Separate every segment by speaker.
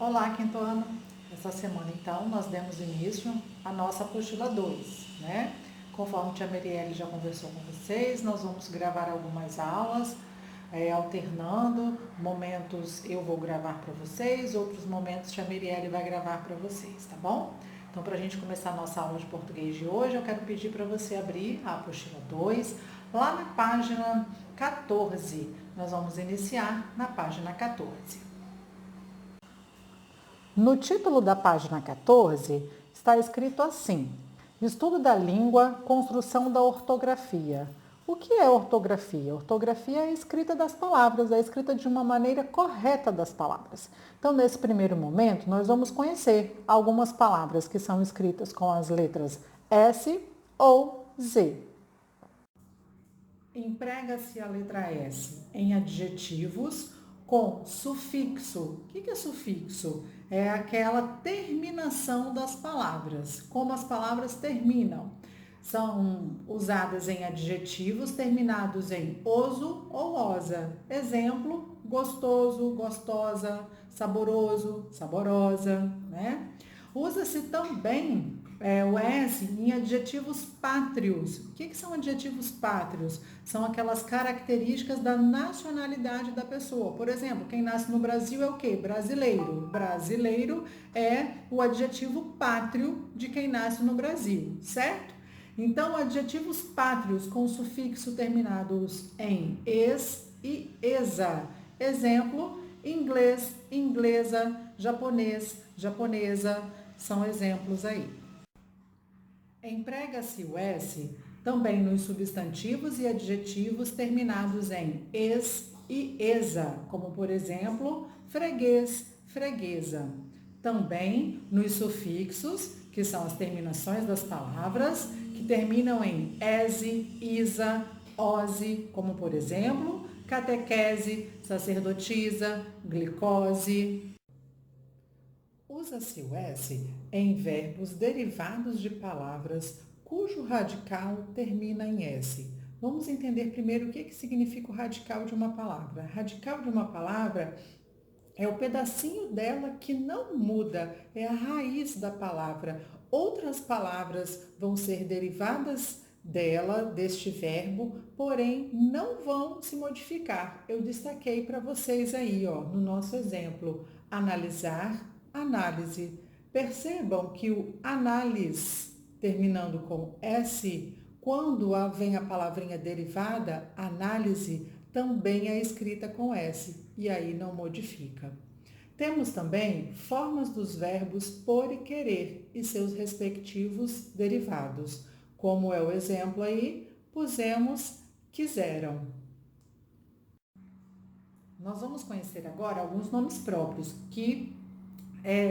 Speaker 1: Olá, quinto ano. Essa semana, então, nós demos início à nossa apostila 2, né? Conforme a tia Merielle já conversou com vocês, nós vamos gravar algumas aulas, alternando. Momentos eu vou gravar para vocês, outros momentos a tia Merielle vai gravar para vocês, tá bom? Então, para a gente começar a nossa aula de português de hoje, eu quero pedir para você abrir a apostila 2, lá na página 14. Nós vamos iniciar na página 14. No título da página 14 está escrito assim: Estudo da língua, construção da ortografia. O que é ortografia? Ortografia é a escrita das palavras, a escrita de uma maneira correta das palavras. Então, nesse primeiro momento, nós vamos conhecer algumas palavras que são escritas com as letras S ou Z. Emprega-se a letra S em adjetivos com sufixo. O que é sufixo? É aquela terminação das palavras, como as palavras terminam. São usadas em adjetivos terminados em oso ou osa. Exemplo, gostoso, gostosa, saboroso, saborosa, né? Usa-se também o S em adjetivos pátrios. O que são adjetivos pátrios? São aquelas características da nacionalidade da pessoa. Por exemplo, quem nasce no Brasil é o quê? Brasileiro. Brasileiro é o adjetivo pátrio de quem nasce no Brasil, certo? Então, adjetivos pátrios com sufixo terminados em es e esa. Exemplo, inglês, inglesa, japonês, japonesa, são exemplos aí. Emprega-se o S também nos substantivos e adjetivos terminados em es e esa, como por exemplo, freguês, freguesa. Também nos sufixos, que são as terminações das palavras, que terminam em ese, isa, ose, como por exemplo, catequese, sacerdotisa, glicose. Usa-se o S em verbos derivados de palavras cujo radical termina em S. Vamos entender primeiro o que significa o radical de uma palavra. Radical de uma palavra é o pedacinho dela que não muda, é a raiz da palavra. Outras palavras vão ser derivadas dela, deste verbo, porém não vão se modificar. Eu destaquei para vocês aí, no nosso exemplo, analisar, análise. Percebam que o análise, terminando com S, quando vem a palavrinha derivada, análise, também é escrita com S, e aí não modifica. Temos também formas dos verbos por e querer e seus respectivos derivados. Como é o exemplo aí, pusemos quiseram. Nós vamos conhecer agora alguns nomes próprios que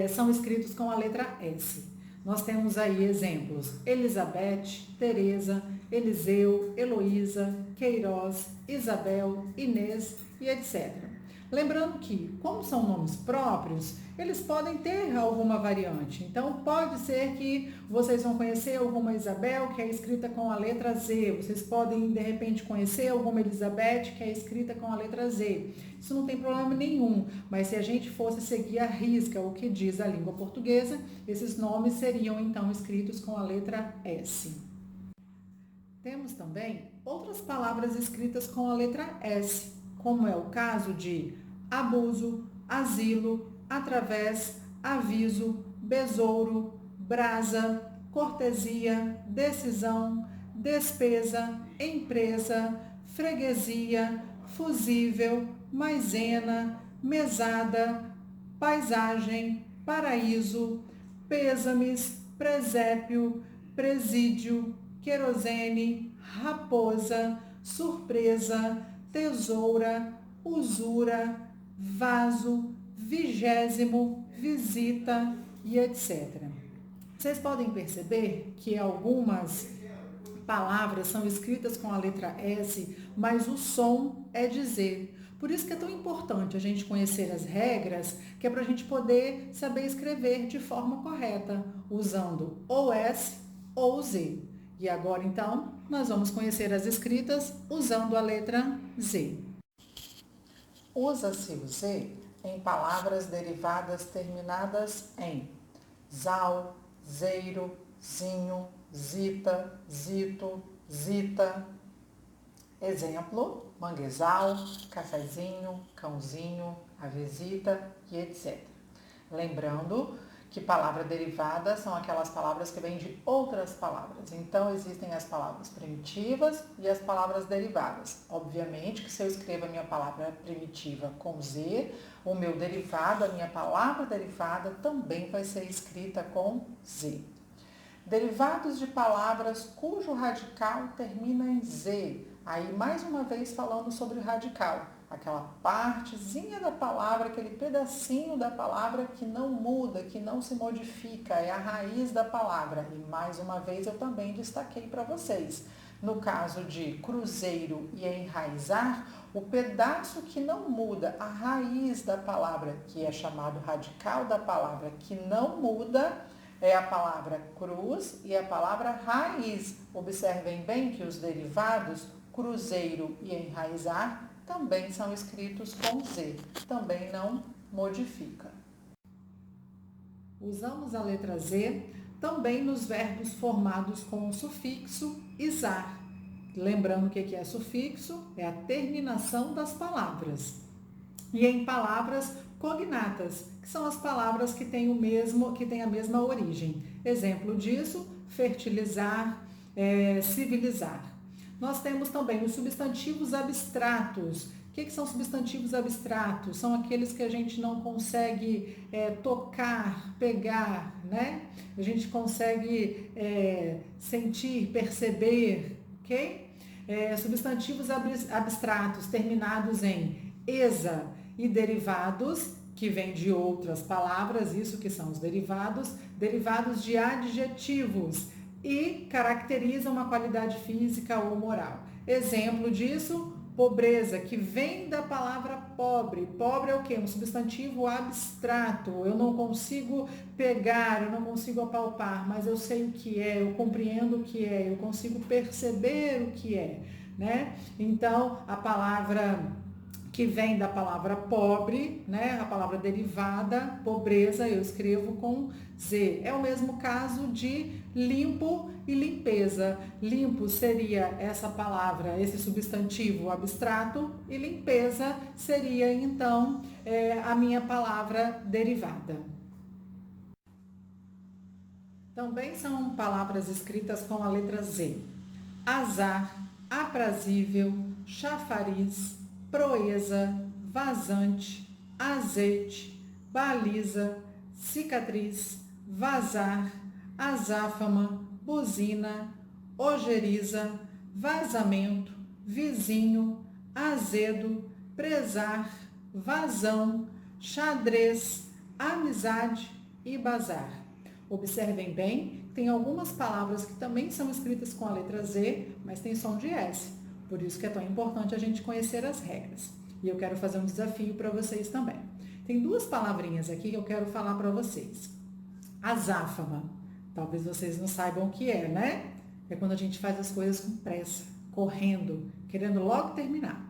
Speaker 1: são escritos com a letra S. Nós temos aí exemplos: Elizabeth, Teresa, Eliseu, Heloísa, Queiroz, Isabel, Inês e etc. Lembrando que, como são nomes próprios, eles podem ter alguma variante. Então, pode ser que vocês vão conhecer alguma Isabel que é escrita com a letra Z. Vocês podem, de repente, conhecer alguma Elizabeth que é escrita com a letra Z. Isso não tem problema nenhum, mas se a gente fosse seguir à risca o que diz a língua portuguesa, esses nomes seriam, então, escritos com a letra S. Temos também outras palavras escritas com a letra S, como é o caso de abuso, asilo, através, aviso, besouro, brasa, cortesia, decisão, despesa, empresa, freguesia, fusível, maisena, mesada, paisagem, paraíso, pêsames, presépio, presídio, querosene, raposa, surpresa, tesoura, usura, vaso, vigésimo, visita e etc. Vocês podem perceber que algumas palavras são escritas com a letra S, mas o som é de Z. Por isso que é tão importante a gente conhecer as regras, que é para a gente poder saber escrever de forma correta, usando ou S ou Z. E agora, então, nós vamos conhecer as escritas usando a letra Z. Usa-se o Z em palavras derivadas terminadas em zal, zeiro, zinho, zita, zito, zita. Exemplo, manguezal, cafezinho, cãozinho, avezita e etc. Lembrando que palavra derivada são aquelas palavras que vêm de outras palavras. Então, existem as palavras primitivas e as palavras derivadas. Obviamente que se eu escrevo a minha palavra primitiva com Z, o meu derivado, a minha palavra derivada, também vai ser escrita com Z. Derivados de palavras cujo radical termina em Z. Aí, mais uma vez, falando sobre o radical. Aquela partezinha da palavra, aquele pedacinho da palavra que não muda, que não se modifica, é a raiz da palavra. E mais uma vez eu também destaquei para vocês. No caso de cruzeiro e enraizar, o pedaço que não muda, a raiz da palavra, que é chamado radical da palavra, que não muda, é a palavra cruz e a palavra raiz. Observem bem que os derivados, cruzeiro e enraizar, também são escritos com Z, também não modifica. Usamos a letra Z também nos verbos formados com o sufixo isar. Lembrando que é sufixo, é a terminação das palavras. E em palavras cognatas, que são as palavras que têm a mesma origem. Exemplo disso, fertilizar, civilizar. Nós temos também os substantivos abstratos. O que são substantivos abstratos? São aqueles que a gente não consegue tocar, pegar, né? A gente consegue sentir, perceber, ok? Substantivos abstratos terminados em esa e derivados, que vêm de outras palavras, isso que são os derivados de adjetivos, e caracteriza uma qualidade física ou moral. Exemplo disso, pobreza, que vem da palavra pobre. Pobre é o quê? Um substantivo abstrato. Eu não consigo pegar, eu não consigo apalpar, mas eu sei o que é, eu compreendo o que é, eu consigo perceber o que é, né? Então, a palavra que vem da palavra pobre, né? A palavra derivada, pobreza, eu escrevo com Z. É o mesmo caso de limpo e limpeza. Limpo seria essa palavra, esse substantivo abstrato, e limpeza seria, então, a minha palavra derivada. Também são palavras escritas com a letra Z. Azar, aprazível, chafariz, proeza, vazante, azeite, baliza, cicatriz, vazar, azáfama, buzina, ojeriza, vazamento, vizinho, azedo, prezar, vazão, xadrez, amizade e bazar. Observem bem, tem algumas palavras que também são escritas com a letra Z, mas tem som de S. Por isso que é tão importante a gente conhecer as regras. E eu quero fazer um desafio para vocês também. Tem duas palavrinhas aqui que eu quero falar para vocês. Azáfama. Talvez vocês não saibam o que é, né? É quando a gente faz as coisas com pressa, correndo, querendo logo terminar.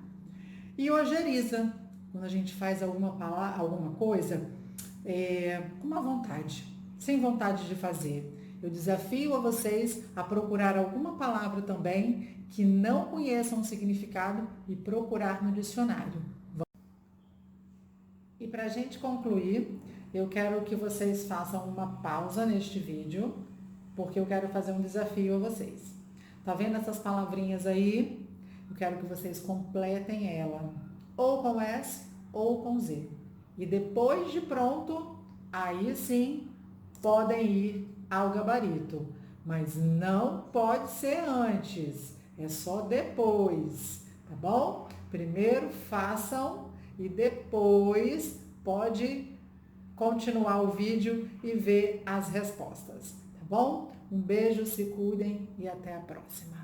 Speaker 1: E ojeriza. Quando a gente faz alguma coisa com uma vontade, sem vontade de fazer. Eu desafio a vocês a procurar alguma palavra também que não conheçam o significado e procurar no dicionário. E para a gente concluir, eu quero que vocês façam uma pausa neste vídeo, porque eu quero fazer um desafio a vocês. Tá vendo essas palavrinhas aí? Eu quero que vocês completem ela, ou com S ou com Z. E depois de pronto, aí sim, podem ir ao gabarito. Mas não pode ser antes, é só depois, tá bom? Primeiro façam e depois pode continuar o vídeo e ver as respostas, tá bom? Um beijo, se cuidem e até a próxima.